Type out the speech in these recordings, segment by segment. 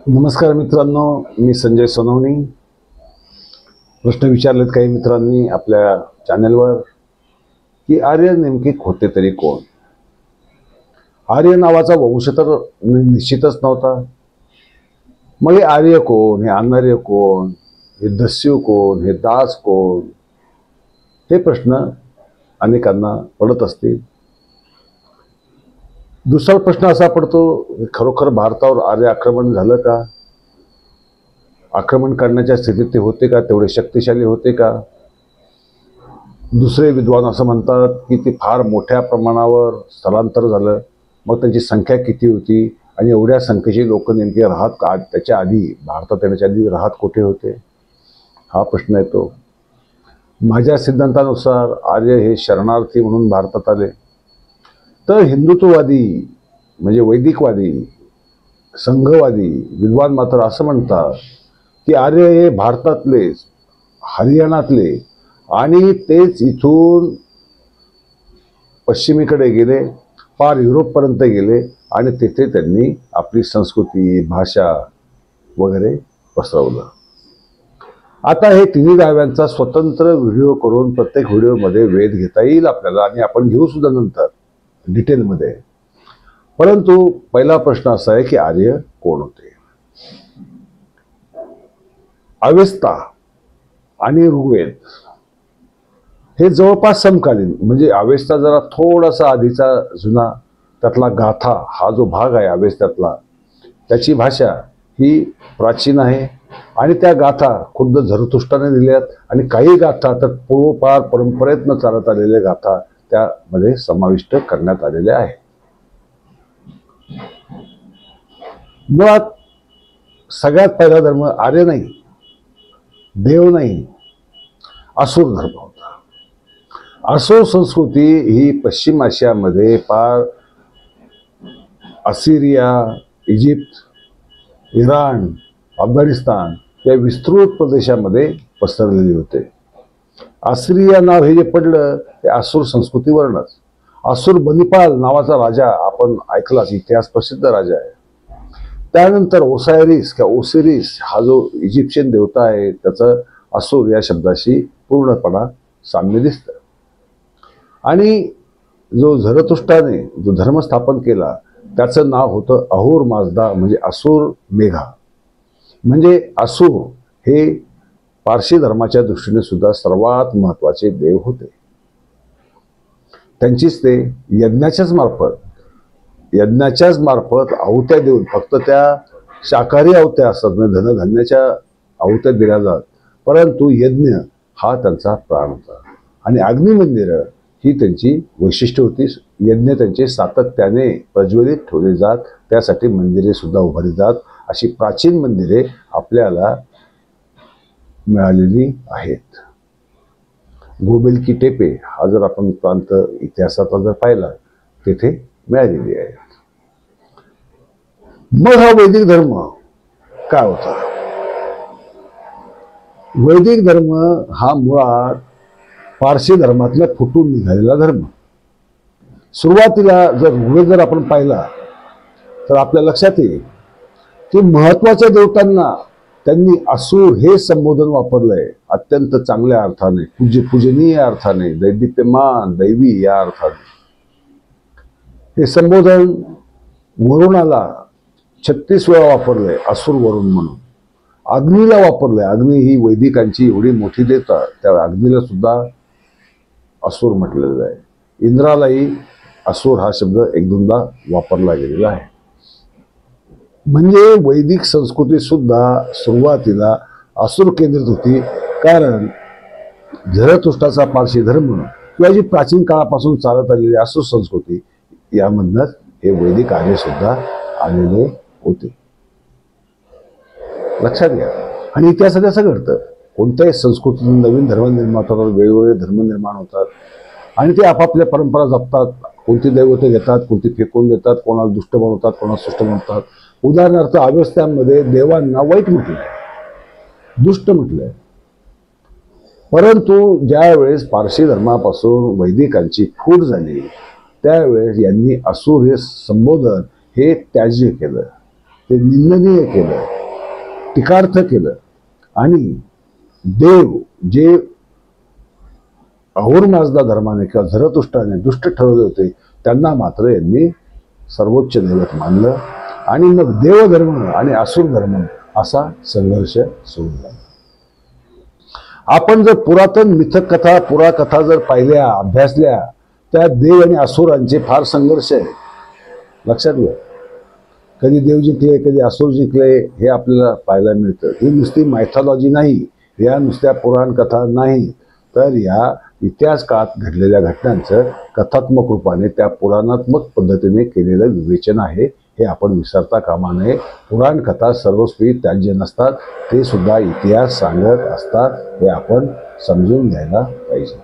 नमस्कार मित्रांनो, मी संजय सोनवणी. प्रश्न विचारलेत काही मित्रांनी आपल्या चॅनलवर की आर्य नेमके होते तरी कोण. आर्य नावाचा वंश तर निश्चितच नव्हता. मग हे आर्य कोण, हे अनार्य कोण, हे दस्यू कोण, हे दास कोण, हे प्रश्न अनेकांना पडत असतील. दुसरा प्रश्न असा पडतो, खरोखर भारतावर आर्य आक्रमण झालं का? आक्रमण करण्याच्या स्थितीत ते होते का? तेवढे शक्तिशाली होते का? दुसरे विद्वान असं म्हणतात की ते फार मोठ्या प्रमाणावर स्थलांतर झालं. मग त्यांची संख्या किती होती आणि एवढ्या संख्येची लोक नेमके त्याच्या आधी, भारतात येण्याच्या आधी राहत कुठे होते, हा प्रश्न येतो. माझ्या सिद्धांतानुसार आर्य हे शरणार्थी म्हणून भारतात आले. तर हिंदुत्ववादी म्हणजे वैदिकवादी, संघवादी विद्वान मात्र असं म्हणतात की आर्य हे भारतातलेच, हरियाणातले, आणि तेच इथून पश्चिमेकडे गेले, पार युरोपपर्यंत गेले आणि तिथे त्यांनी आपली संस्कृती, भाषा वगैरे पसरवलं. आता हे तिन्ही दाव्यांचा स्वतंत्र व्हिडिओ करून प्रत्येक व्हिडिओमध्ये वेध घेता येईल आपल्याला, आणि आपण घेऊ सुद्धा नंतर डिटेलमध्ये. परंतु पहिला प्रश्न असा आहे की आर्य कोण होते. अवेस्ता आणि ऋग्वेद हे जवळपास समकालीन, म्हणजे अवेस्ता जरा थोडासा आधीचा जुना, त्यातला गाथा हा जो भाग आहे अवेस्त्यातला, त्याची भाषा ही प्राचीन आहे. आणि त्या गाथा खुद्द झरतुष्ट्राने दिल्यात, आणि काही गाथा तर पूर्वपार परंपरेतनं चालत आलेल्या गाथा त्यामध्ये समाविष्ट करण्यात आलेल्या आहे. मुळात सगळ्यात पहिला धर्म आर्य नाही, देव नाही, असुर धर्म होता. असुर संस्कृती ही पश्चिम आशियामध्ये पार असिरिया, इजिप्त, इराण, अफगाणिस्तान या विस्तृत प्रदेशामध्ये पसरलेली होते. आसिरिया नाव हे जे पडलं ते असुर संस्कृतीवरनच. असुर बनिपाल नावाचा राजा आपण ऐकलाच, इतिहास प्रसिद्ध राजा आहे. त्यानंतर ओसायरिस किंवा ओसिरिस हा जो इजिप्शियन देवता आहे, त्याचं असुर या शब्दाशी पूर्णपणा साम्य दिसतं. आणि जो झरतुष्ट्राने जो धर्म स्थापन केला त्याचं नाव होतं अहुर माजदा, म्हणजे असुर मेघा. म्हणजे असुर हे पारशी धर्माच्या दृष्टीने सुद्धा सर्वात महत्त्वाचे देव होते. त्यांचीच ते यज्ञाच्याच मार्फत आहुत्या देऊन, फक्त त्या शाकाहारी आहुत्या असतात, म्हणजे धनधान्याच्या आहुत्या दिल्या जात, परंतु यज्ञ हा त्यांचा प्राण होता. आणि अग्निमंदिरं ही त्यांची वैशिष्ट्य होती. यज्ञ त्यांचे सातत्याने प्रज्वलित ठेवले जात, त्यासाठी मंदिरे सुद्धा उभारली जात. अशी प्राचीन मंदिरे आपल्याला मिळालेली आहेत. गोबेलकी टेपे हा जर आपण प्रांत इतिहासाचा जर पाहिला, तेथे मिळालेली आहे. मग हा वैदिक धर्म काय होता? वैदिक धर्म हा मुळात पारसी धर्मातला फुटून निघालेला धर्म. सुरुवातीला जर ऋग्वेद जर आपण पाहिला तर आपल्या लक्षात येईल की महत्वाच्या देवतांना त्यांनी असुर हे संबोधन वापरलंय, अत्यंत चांगल्या अर्थाने, पूजनीय अर्थाने, दैदिप्यमान, दैवी या अर्थाने. हे संबोधन वरुणाला 36 वेळा वापरलंय, असुर वरुण म्हणून. अग्नीला वापरलंय, अग्नी ही वैदिकांची एवढी मोठी देवता, त्या अग्नीला सुद्धा असुर म्हटलेलं आहे. इंद्रालाही असुर हा शब्द एक दोनदा वापरला गेलेला आहे. म्हणजे वैदिक संस्कृती सुद्धा सुरुवातीला असुर केंद्रित होती, कारण झरतुष्ट्राचा पारशी धर्म किंवा जी प्राचीन काळापासून चालत आलेली असुर संस्कृती, यामधनच हे वैदिक आर्य सुद्धा आलेले होते. लक्षात घ्या. आणि इतिहासात असं घडतं, कोणत्याही संस्कृतीतून नवीन धर्म निर्माण होतात, वेगवेगळे धर्म निर्माण होतात, आणि ते आपापल्या परंपरा जपतात. कोणती दैवते घेतात, कोणती फेकून देतात, कोणाला दुष्ट बनवतात, कोणाला सुष्ट बनवतात. उदाहरणार्थ अवेस्त्यांमध्ये देवांना वाईट म्हटलंय, दुष्ट म्हटलंय. परंतु ज्या वेळेस पारशी धर्मापासून वैदिकांची फूट झाली, त्यावेळेस यांनी असुर हे संबोधन हे त्याज्य केलं, ते निंदनीय केलं. टीकार्थ केलं आणि देव जे अहोरमाजदा धर्माने किंवा झरतुष्ट्राने दुष्ट ठरवले होते त्यांना मात्र यांनी सर्वोच्च दैवत मानलं आणि मग देवधर्म आणि असुर धर्म असा संघर्ष सुरू झाला. आपण जर पुरातन मिथकथा पुराकथा जर पाहिल्या अभ्यासल्या त्या देव आणि असुरांचे फार संघर्ष आहे. लक्षात घ्या, कधी देव जिंकले कधी असुर जिंकले हे आपल्याला पाहायला मिळतं. ही नुसती मायथॉलॉजी नाही, या नुसत्या पुराण कथा नाही, तर या इतिहास काळात घडलेल्या घटनांचं कथात्मक रूपाने त्या पुराणात्मक पद्धतीने केलेलं विवेचन आहे. हे आपण विसरता कामा नये. पुराण कथा सर्वस्वी त्याज्य नसतात, ते सुद्धा इतिहास सांगत असतात. हे आपण समजून घ्यायला पाहिजे.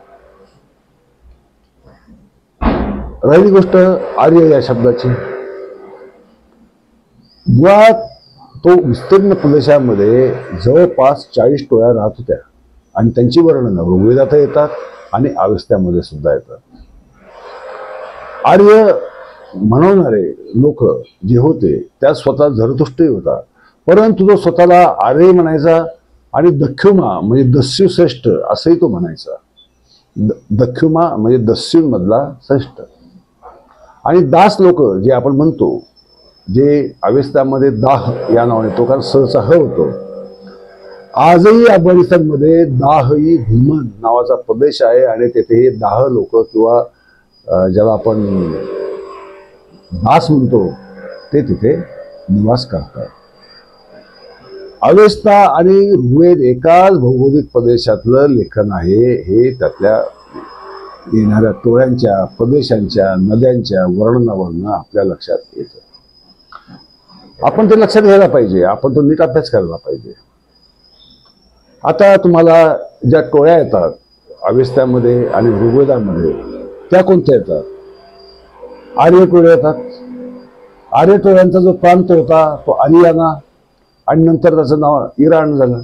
राहिली गोष्ट आर्य या शब्दाची. मुळात तो विस्तीर्ण प्रदेशामध्ये जवळपास 40 टोळ्या राहत होत्या आणि त्यांची वर्णनं ऋग्वेदात येतात आणि अवेस्त्यामध्ये सुद्धा येतात. आर्य म्हणवणारे लोक जे होते त्यात स्वतः झरतुष्ट्रही होता, परंतु तो स्वतःला आर्य म्हणायचा आणि दख्युमा म्हणजे दस्युश्रेष्ठ असंही तो म्हणायचा. दख्युमा म्हणजे दस्यूंमधला श्रेष्ठ. आणि दास लोक जे आपण म्हणतो, जे अवेस्त्यामध्ये दाह या नावाने तो कारण सहसा ह होतो. आजही अफगाणिस्तानमध्ये दाह-ई घुमन नावाचा प्रदेश आहे आणि तेथे हे दाह लोक किंवा ज्याला आपण दास म्हणतो ते तिथे निवास करतात. अवेस्ता आणि ऋग्वेद एकाच भौगोलिक प्रदेशातलं लेखन आहे. हे त्यातल्या येणाऱ्या टोळ्यांच्या प्रदेशांच्या नद्यांच्या वर्णनावरनं आपल्या लक्षात येतं. आपण ते लक्षात घ्यायला पाहिजे, आपण तो नीट अभ्यास करायला पाहिजे. आता तुम्हाला ज्या टोळ्या येतात अवेस्त्यामध्ये आणि ऋग्वेदामध्ये त्या कोणत्या येतात? आर्य टोळ्या येतात. आर्य टोळ्यांचा जो प्रांत होता तो आर्याना आणि नंतर त्याचं नाव इराण झालं.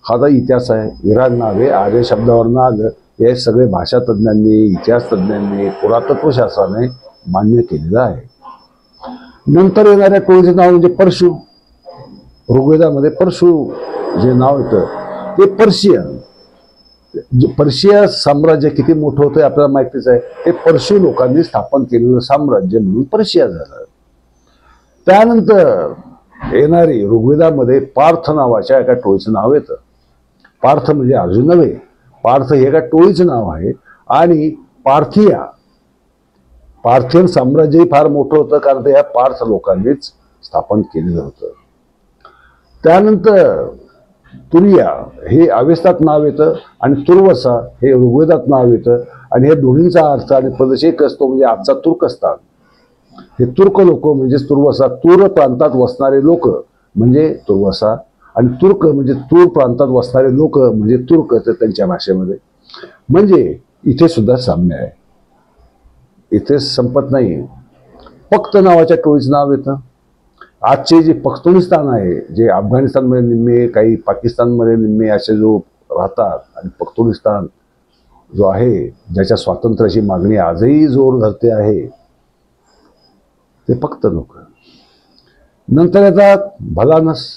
हा तर इतिहास आहे. इराण नाव हे आर्य शब्दावरनं आलं. हे सगळे भाषा तज्ज्ञांनी इतिहास तज्ज्ञांनी पुरातत्वशास्त्राने मान्य केलेलं आहे. नंतर येणाऱ्या टोळीचं नाव म्हणजे परशु. ऋग्वेदामध्ये परशु जे नाव येतं ते पर्शियन. जे पर्शिया साम्राज्य किती मोठं होतं आपल्याला माहितीच आहे. ते परशु लोकांनी स्थापन केलेलं साम्राज्य म्हणून पर्शिया झालं. त्यानंतर येणारी ऋग्वेदामध्ये पार्थ नावाच्या एका टोळीचं नाव येतं. पार्थ म्हणजे अर्जुन नव्हे, पार्थ हे एका टोळीचं नाव आहे. आणि पार्थियन साम्राज्यही फार मोठं होतं कारण ते ह्या पार्थ लोकांनीच स्थापन केलेलं होतं. त्यानंतर तुरिया हे अवेस्तात नाव येतं आणि तुर्वसा हे ऋग्वेदात नाव येतं आणि हे दोन्हींचा अर्थ आणि प्रदेश एक असतो म्हणजे आजचा तुर्कस्तान. हे तुर्क लोक म्हणजे तुर्वसा, तूर प्रांतात वसणारे लोक म्हणजे तुर्वसा आणि तुर्क म्हणजे तूर प्रांतात वसणारे लोक म्हणजे तुर्क त्यांच्या भाषेमध्ये. म्हणजे इथे सुद्धा साम्य आहे. इथे संपत नाही. पख्त नावाच्या टोळीचं नाव येतं. आजचे जे पख्तुनिस्तान आहे जे अफगाणिस्तानमध्ये निम्मे काही पाकिस्तानमध्ये निम्मे असे जो राहतात आणि पख्तुनिस्तान जो आहे ज्याच्या स्वातंत्र्याची मागणी आजही जोर धरते आहे ते पख्त लोक. नंतर येतात भलानस.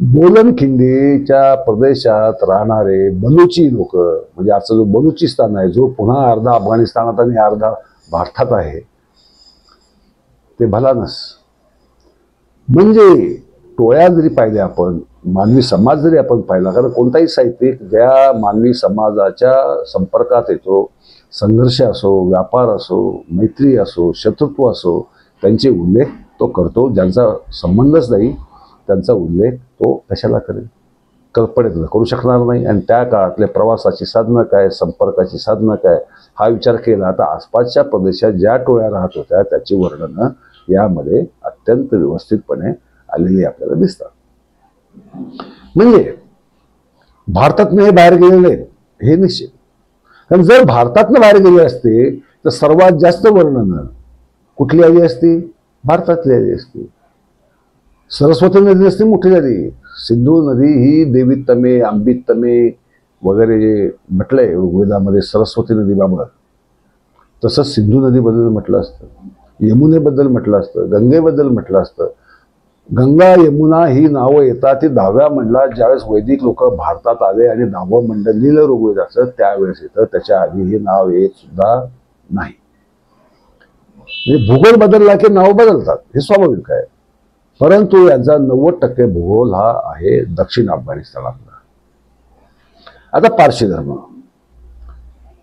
बोलन खिंडीच्या प्रदेशात राहणारे बलुची लोक म्हणजे आजचा जो बलुचिस्तान आहे जो पुन्हा अर्धा अफगाणिस्तानात आणि अर्धा भारतात आहे ते भलानस. म्हणजे टोळ्या जरी पाहिल्या आपण, मानवी समाज जरी आपण पाहिला, कारण कोणताही साहित्यिक ज्या मानवी समाजाच्या संपर्कात येतो, संघर्ष असो, व्यापार असो, मैत्री असो, शत्रुत्व असो, त्यांचे उल्लेख तो करतो. ज्यांचा संबंधच नाही त्यांचा उल्लेख तो कशाला करेल? कल्पनेत करू शकणार नाही. आणि त्या काळातल्या प्रवासाची साधनं काय, संपर्काची साधनं काय हा विचार केला तर आसपासच्या प्रदेशात ज्या टोळ्या राहत होत्या त्याची वर्णनं यामध्ये अत्यंत व्यवस्थितपणे आलेली आपल्याला दिसतात. म्हणजे भारतातनं हे बाहेर गेलेले हे निश्चित. कारण जर भारतातनं बाहेर गेले असते तर सर्वात जास्त वर्णनं कुठली आली असती? भारतातली आली असती. सरस्वती नदी असती मोठी झाली. सिंधू नदी ही देवीतमे आंबितमे वगैरे जे म्हटलंय ऋग्वेदामध्ये सरस्वती नदीबाबत, तसंच सिंधू नदीबद्दल म्हटलं असतं, यमुनेबद्दल म्हटलं असतं, गंगेबद्दल म्हटलं असतं. गंगा यमुना ही नावं येतात ती 10व्या मंडळात. ज्यावेळेस वैदिक लोक भारतात आले आणि 10वं मंडळ लिहिलं ऋग्वेदाचं, त्यावेळेस येतं. त्याच्या आधी हे नाव येत सुद्धा नाही. म्हणजे भूगोल बदलला की नाव बदलतात, हे स्वाभाविक आहे. परंतु यांचा 90% भूगोल हा आहे दक्षिण अफगाणिस्तानातला. आता पारशी धर्म,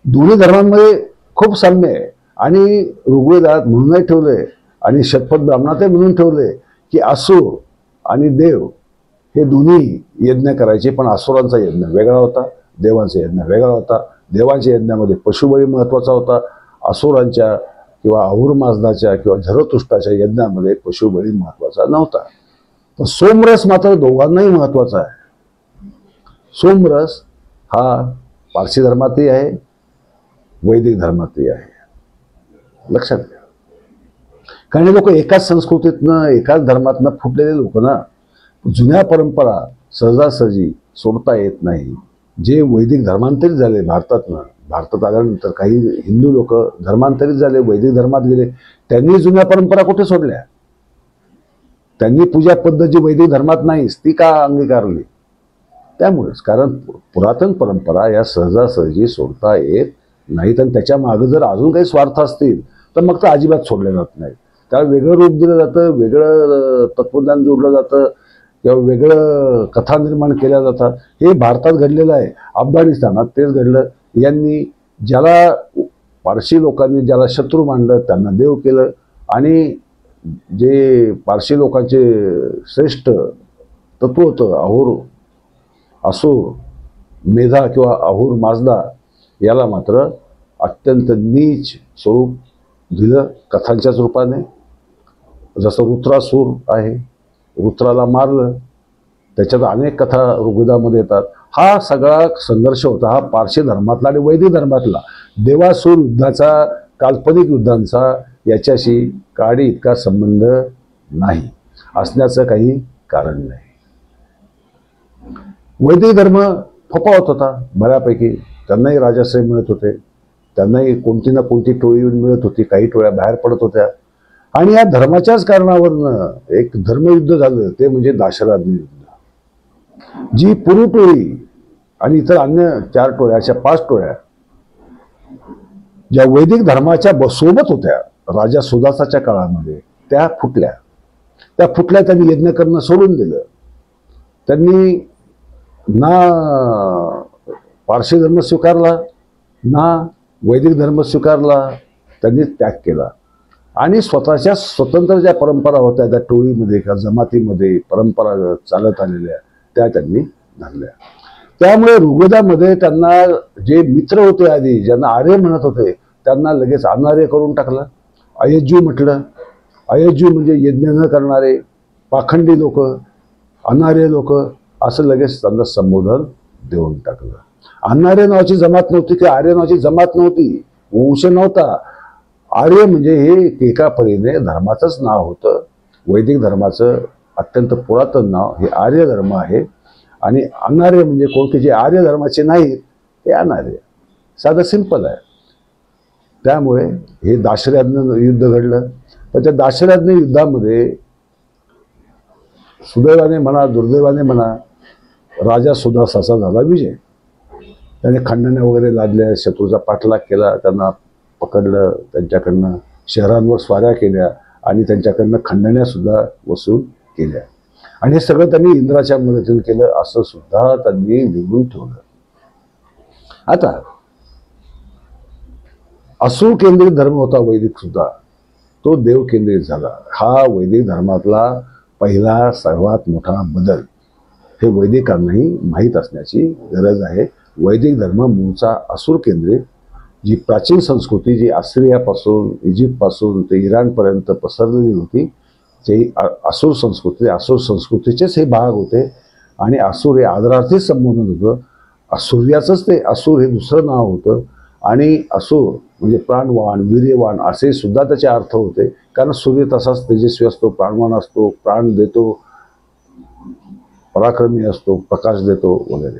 दोन्ही धर्मांमध्ये खूप साम्य आहे. आणि ऋग्वेदात म्हणूनही ठेवलंय आणि शतपथ ब्राह्मणातही म्हणून ठेवलंय की असुर आणि देव हे दोन्ही यज्ञ करायचे. पण असुरांचा यज्ञ वेगळा होता, देवांचा यज्ञ वेगळा होता. देवांच्या यज्ञामध्ये पशुबळी महत्वाचा होता. असुरांच्या किंवा अहुर माजदाच्या किंवा झरतुष्टाच्या यज्ञामध्ये पशुबळी महत्वाचा नव्हता. पण सोमरस मात्र दोघांनाही महत्वाचा आहे. सोमरस हा पारसी धर्मातही आहे, वैदिक धर्मातही आहे. लक्षात घ्या. कारण हे लोक एकाच संस्कृतीतनं एकाच धर्मातनं फुटलेले लोक ना. जुन्या परंपरा सहजासहजी सोडता येत नाही. जे वैदिक धर्मांतरित झाले भारतातनं, भारतात आल्यानंतर काही हिंदू लोक धर्मांतरित झाले, वैदिक धर्मात गेले, त्यांनी जुन्या परंपरा कुठे सोडल्या? त्यांनी पूजा पद्धत जी वैदिक धर्मात नाहीच ती का अंगीकारली? त्यामुळेच. कारण पुरातन परंपरा या सहजासहजी सोडता येत नाहीत. आणि त्याच्या मागे जर अजून काही स्वार्थ असतील तर मग तर अजिबात सोडले जात नाहीत. त्याला वेगळं रूप दिलं जातं, वेगळं तत्वज्ञान जोडलं जातं किंवा वेगळं कथा निर्माण केल्या जातात. हे भारतात घडलेलं आहे, अफगाणिस्तानात तेच घडलं. यांनी ज्याला पारशी लोकांनी ज्याला शत्रू मानलं त्यांना देव केलं. आणि जे पारशी लोकांचे श्रेष्ठ तत्व होतं अहुर, असुर, मेधा किंवा अहुर माजदा, याला मात्र अत्यंत नीच स्वरूप दिलं कथांच्याच रूपाने. जसं रुद्रासूर आहे, रुद्राला मारलं, त्याच्यात अनेक कथा ऋग्वेदामध्ये येतात. हा सगळा संघर्ष होता हा पारशी धर्मातला आणि वैदिक धर्मातला. देवासूर युद्धाचा, काल्पनिक युद्धांचा याच्याशी काडी इतका संबंध नाही, असण्याचं काही कारण नाही. वैदिक धर्म फोपावत होता बऱ्यापैकी. त्यांनाही राजाश्रय मिळत होते, त्यांनाही कोणती ना कोणती टोळी येऊन मिळत होती, काही टोळ्या बाहेर पडत होत्या. आणि या धर्माच्याच कारणावरनं एक धर्मयुद्ध झालं, ते म्हणजे दाशराज्ञी युद्ध. जी पुरू टोळी आणि इतर अन्य 4 टोळ्या, अशा 5 टोळ्या ज्या वैदिक धर्माच्या सोबत होत्या राजा सुदासाच्या काळामध्ये, त्या फुटल्या. त्यांनी यज्ञ करणं सोडून दिलं. त्यांनी ना पारशी धर्म स्वीकारला ना वैदिक धर्म स्वीकारला. त्यांनी त्याग केला आणि स्वतःच्या स्वतंत्र ज्या परंपरा होत्या त्या टोळीमध्ये किंवा जमातीमध्ये परंपरा चालत आलेल्या त्या त्यांनी धरल्या. त्यामुळे ऋग्वेदामध्ये त्यांना जे मित्र होते आधी, ज्यांना आर्य म्हणत होते, त्यांना लगेच अनार्य करून टाकलं. अयज्जू म्हटलं. अयज्जू म्हणजे यज्ञ न करणारे, पाखंडी लोक, अनार्य लोक, असं लगेच त्यांना संबोधन देऊन टाकलं. अनार्य नावाची जमात नव्हती की आर्य नावाची जमात नव्हती, वंश नव्हता. आर्य म्हणजे हे एका परीने धर्माचंच नाव होतं. वैदिक धर्माचं अत्यंत पुरातन नाव हे आर्य धर्म आहे. आणि अनार्य म्हणजे कोण की जे आर्य धर्माचे नाहीत ते अनार्य. साधं सिंपल आहे. त्यामुळे हे दाशराज्ञी युद्ध घडलं. पण त्या दाशराज्ञी युद्धामध्ये सुदैवाने म्हणा दुर्दैवाने म्हणा राजा सुदासाचा झाला विजय. त्याने खंडण्या वगैरे लादल्या, शत्रूचा पाठलाग केला, त्यांना पकडलं, त्यांच्याकडनं शहरांवर स्वाऱ्या केल्या आणि त्यांच्याकडनं खंडण्या सुद्धा वसूल केल्या. आणि हे सगळं त्यांनी इंद्राच्या मदतीने केलं असं सुद्धा त्यांनी लिहून ठेवलं. आता असुर केंद्रित धर्म होता वैदिक सुद्धा, तो देव केंद्रित झाला. हा वैदिक धर्मातला पहिला सर्वात मोठा बदल हे वैदिकांनाही माहीत असण्याची गरज आहे. वैदिक धर्म मूळचा असुर केंद्रित, जी प्राचीन संस्कृती जी आस्ट्रियापासून इजिप्तपासून ते इराणपर्यंत पसरलेली होती, ते असुर संस्कृती, असुर संस्कृतीचेच हे भाग होते. आणि असुर हे आदरार्थी संबोधन होतं. सूर्याचंच ते असुर हे दुसरं नाव होतं. आणि असुर म्हणजे प्राणवान, वीर्यवान असे सुद्धा त्याचे अर्थ होते. कारण सूर्य तसाच तेजस्वी असतो, प्राणवान असतो, प्राण देतो, पराक्रमी असतो, प्रकाश देतो वगैरे.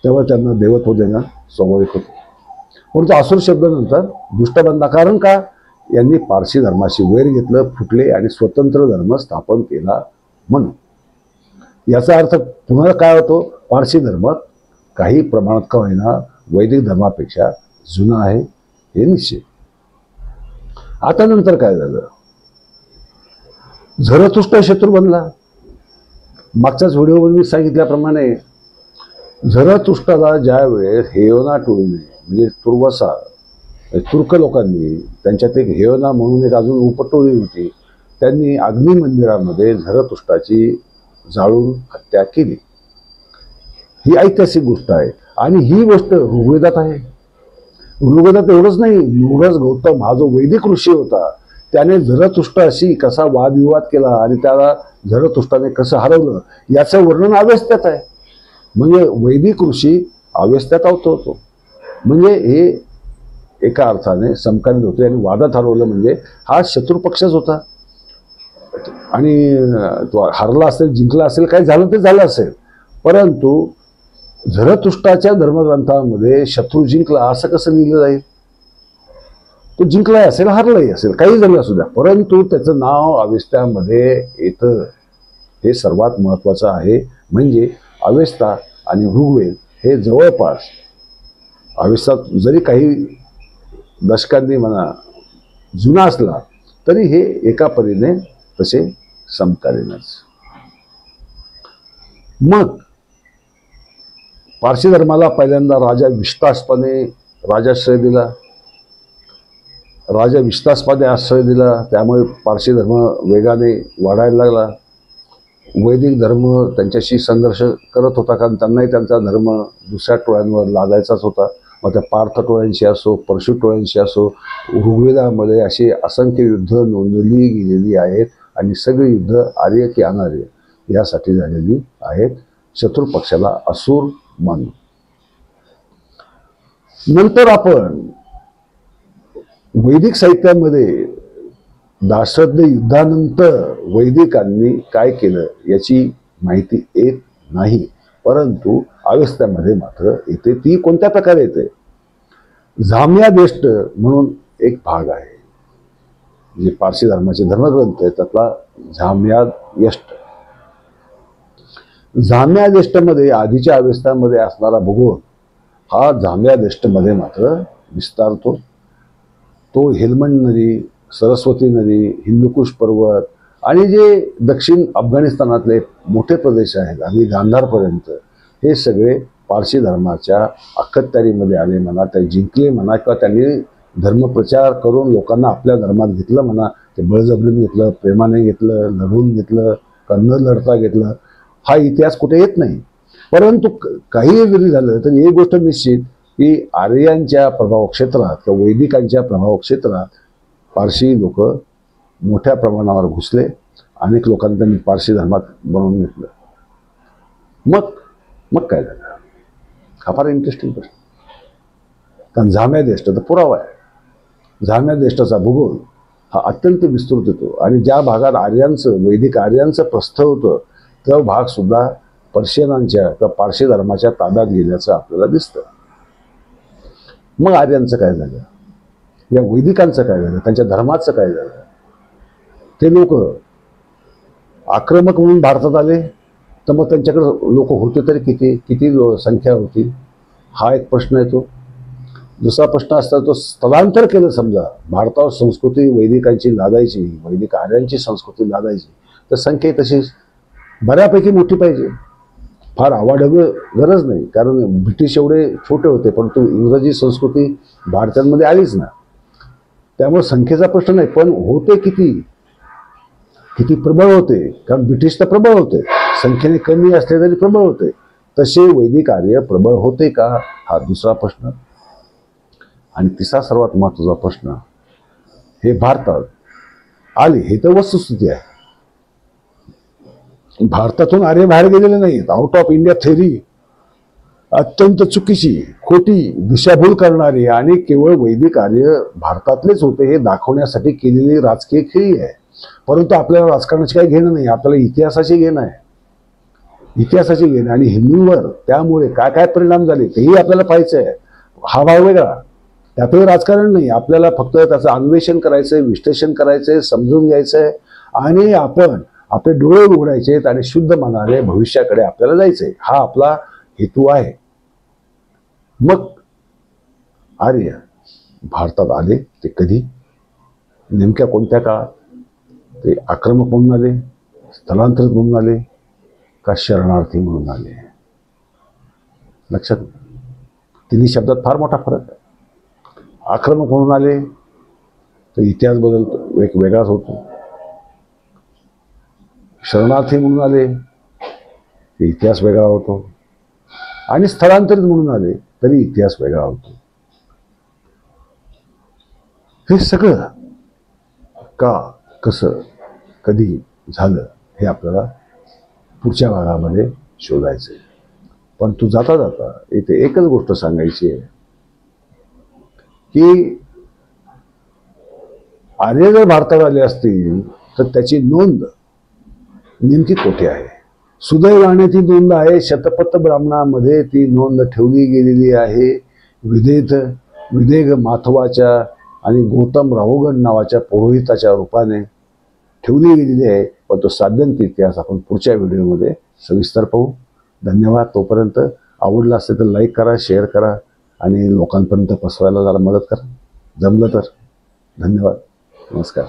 तेव्हा त्यांना देवत्व देणं स्वाभाविक होतं. परंतु असुर शब्दानंतर दुष्टबंधा. कारण का यांनी पारशी धर्माशी वैर घेतलं, फुटले आणि स्वतंत्र धर्म स्थापन केला म्हणून. याचा अर्थ पुन्हा काय होतो, पारशी धर्म काही प्रमाणात का होईना वैदिक धर्मापेक्षा जुना आहे हे निश्चित. आता नंतर काय झालं, झरथुष्ट्र शत्रू बनला. मागच्याच व्हिडिओमध्ये मी सांगितल्याप्रमाणे झरथुष्ट्राला ज्या वेळेस हेयोना टोळीने म्हणजे तुर्वसा तुर्क लोकांनी, त्यांच्यात एक हेयोना म्हणून एक अजून उपटोळी होती, त्यांनी अग्नी मंदिरामध्ये झरथुष्ट्राची जाळून हत्या केली. ही ऐतिहासिक गोष्ट आहे आणि ही गोष्ट ऋग्वेदात आहे. ऋग्वेदात एवढंच नाही, एवढंच गौतम हा जो वैदिक ऋषी होता त्याने झरथुष्ट्राशी कसा वादविवाद केला आणि त्याला झरथुष्ट्राने कसं हरवलं याचं वर्णन अवेस्त्यात आहे. म्हणजे वैदिक ऋषी अवेस्त्यात होतो. म्हणजे हे एका अर्थाने समकालीन होते आणि वादात हरवलं म्हणजे हा शत्रुपक्षच होता आणि तो हरला असेल, जिंकला असेल, काय झालं ते झालं असेल, परंतु झरथुष्ट्राच्या धर्मग्रंथामध्ये शत्रू जिंकला असं कसं लिहिलं जाईल. तो जिंकलाय असेल, हरलाही असेल, काही झालं असू द्या, परंतु त्याचं नाव अवेस्त्यामध्ये येतं. हे सर्वात महत्त्वाचं आहे. म्हणजे अवेस्ता आणि ऋग्वेद हे जवळपास, अवेस्ता जरी काही दशकांनी म्हणा जुना असला तरी हे एका परीने तसे समकालीनच. मग पारशी धर्माला पहिल्यांदा राजा विश्वासपाने राजाश्रय दिला. राजा विश्वासपाने आश्रय दिला, त्यामुळे पारशी धर्म वेगाने वाढायला लागला. वैदिक धर्म त्यांच्याशी संघर्ष करत होता, कारण त्यांनाही त्यांचा धर्म दुसऱ्या टोळ्यांवर लादायचाच होता. मग त्या पार्थ टोळ्यांशी असो, परशु टोळ्यांशी असो, ऋग्वेदामध्ये अशी असंख्य युद्ध नोंदवली गेलेली आहेत आणि सगळी युद्ध आर्य की अनार्य यासाठी झालेली आहेत, शत्रुपक्षाला असुर मानून. नंतर आपण वैदिक साहित्यामध्ये दाशरथ युद्धानंतर वैदिकांनी काय केलं याची माहिती येत नाही, परंतु अवेस्त्यामध्ये मात्र येते. ती कोणत्या प्रकारे येते, झाम्यादेष्ट म्हणून एक भाग आहे, जे पारशी धर्माचे धर्मग्रंथ आहे त्यातला झाम्यादेष्ट. झाम्यादेष्टमध्ये आधीच्या अवेस्त्यामध्ये असणारा भूगोल हा झाम्यादेष्टमध्ये मात्र विस्तारतो. तो हेल्मंड नदी, सरस्वती नदी, हिंदुकुश पर्वत आणि जे दक्षिण अफगाणिस्तानातले मोठे प्रदेश आहेत आणि गांधारपर्यंत, हे सगळे पारशी धर्माच्या अखत्यारीमध्ये आले म्हणा, ते जिंकले म्हणा, किंवा त्यांनी धर्मप्रचार करून लोकांना आपल्या धर्मात घेतलं म्हणा. ते बळजबरीने घेतलं, प्रेमाने घेतलं, लढवून घेतलं, का न लढता घेतलं, हा इतिहास कुठे येत नाही. परंतु काही जरी झालं तरी एक गोष्ट निश्चित की आर्यांच्या प्रभाव क्षेत्रात किंवा वैदिकांच्या प्रभाव क्षेत्रात पारशी लोक मोठ्या प्रमाणावर घुसले. अनेक लोकांनी त्यांनी पारशी धर्मात बनवून घेतलं. मग काय झालं, हा फार इंटरेस्टिंग प्रश्न. कारण झाम्यादेष्ट तर पुरावा आहे. झाम्यादेष्टाचा भूगोल हा अत्यंत विस्तृत येतो आणि ज्या भागात आर्यांचं, वैदिक आर्यांचं प्रस्थ होतं, तो भाग सुद्धा पर्शियनांच्या किंवा पारशी धर्माच्या ताब्यात गेल्याचं आपल्याला दिसतं. मग आर्यांचं काय झालं, या वैदिकांचं काय झालं, त्यांच्या धर्माचं काय झालं. ते लोक आक्रमक म्हणून भारतात आले, तर मग त्यांच्याकडे लोक होते तरी किती संख्या होती, हा एक प्रश्न येतो. दुसरा प्रश्न असता तो स्थलांतर केलं, समजा भारतावर संस्कृती वैदिकांची लादायची, वैदिक आर्यांची संस्कृती लादायची, तर संख्या तशी बऱ्यापैकी मोठी पाहिजे. फार आवाढव्य गरज नाही, कारण ब्रिटिश एवढे छोटे होते, परंतु इंग्रजी संस्कृती भारतामध्ये आलीच ना, त्यामुळे संख्येचा प्रश्न नाही. पण होते किती प्रबळ होते, कारण ब्रिटिश तर प्रबळ होते, संख्येने कमी असले तरी प्रबळ होते. तसे वैदिक आर्य प्रबळ होते का, हा दुसरा प्रश्न. आणि तिसरा सर्वात महत्त्वाचा प्रश्न, हे भारतात आले, हे तर वस्तुस्थिती आहे. भारतातून आर्य बाहेर गेलेले नाहीत. आउट ऑफ इंडिया थेरी अत्यंत चुकीची, खोटी, दिशाभूल करणारी आणि केवळ वैदिक आर्य भारतातलेच होते हे दाखवण्यासाठी केलेली राजकीय खेळी आहे. परंतु आपल्याला राजकारणाची काही घेणं नाही, आपल्याला इतिहासाची घेणं आहे. इतिहासाची घेणं आणि हिंदूंवर त्यामुळे काय काय परिणाम झाले तेही आपल्याला पाहायचं आहे. हा भाग वेगळा. त्यातही राजकारण नाही, आपल्याला फक्त त्याचं अन्वेषण करायचंय, विश्लेषण करायचंय, समजून घ्यायचंय आणि आपण आपले डोळे उघडायचे आणि शुद्ध मनाने भविष्याकडे आपल्याला जायचंय. हा आपला हेतू आहे. मग आर्य भारतात आले ते कधी, नेमक्या कोणत्या काळात, ते आक्रमक म्हणून आले, स्थलांतरित म्हणून आले का शरणार्थी म्हणून आले? लक्षात, तिन्ही शब्दात फार मोठा फरक आहे. आक्रमक म्हणून आले तर इतिहास बदलतो, एक वेगळाच होतो. शरणार्थी म्हणून आले तर इतिहास वेगळा होतो. आणि स्थलांतरित म्हणून आले तरी इतिहास वेगळा होतो. हे सगळं का, कसं, कधी झालं हे आपल्याला पुढच्या भागामध्ये शोधायचं. पण तू जाता जाता इथे एकच गोष्ट सांगायची आहे की आर्य जर भारतात आले असतील तर त्याची नोंद नेमकी कुठे आहे? सुदैवाने ती नोंद आहे शतपथ ब्राह्मणामध्ये, ती नोंद ठेवली गेलेली आहे विदेग माथवाच्या आणि गौतम राहुगण नावाच्या पुरोहिताच्या रूपाने ठेवली गेलेली आहे. पण तो साध्यंत इतिहास आपण पुढच्या व्हिडिओमध्ये सविस्तर पाहू. धन्यवाद. तोपर्यंत आवडला असेल तर लाईक करा, शेअर करा आणि लोकांपर्यंत पसरवायला जरा मदत करा, जमलं तर. धन्यवाद. नमस्कार.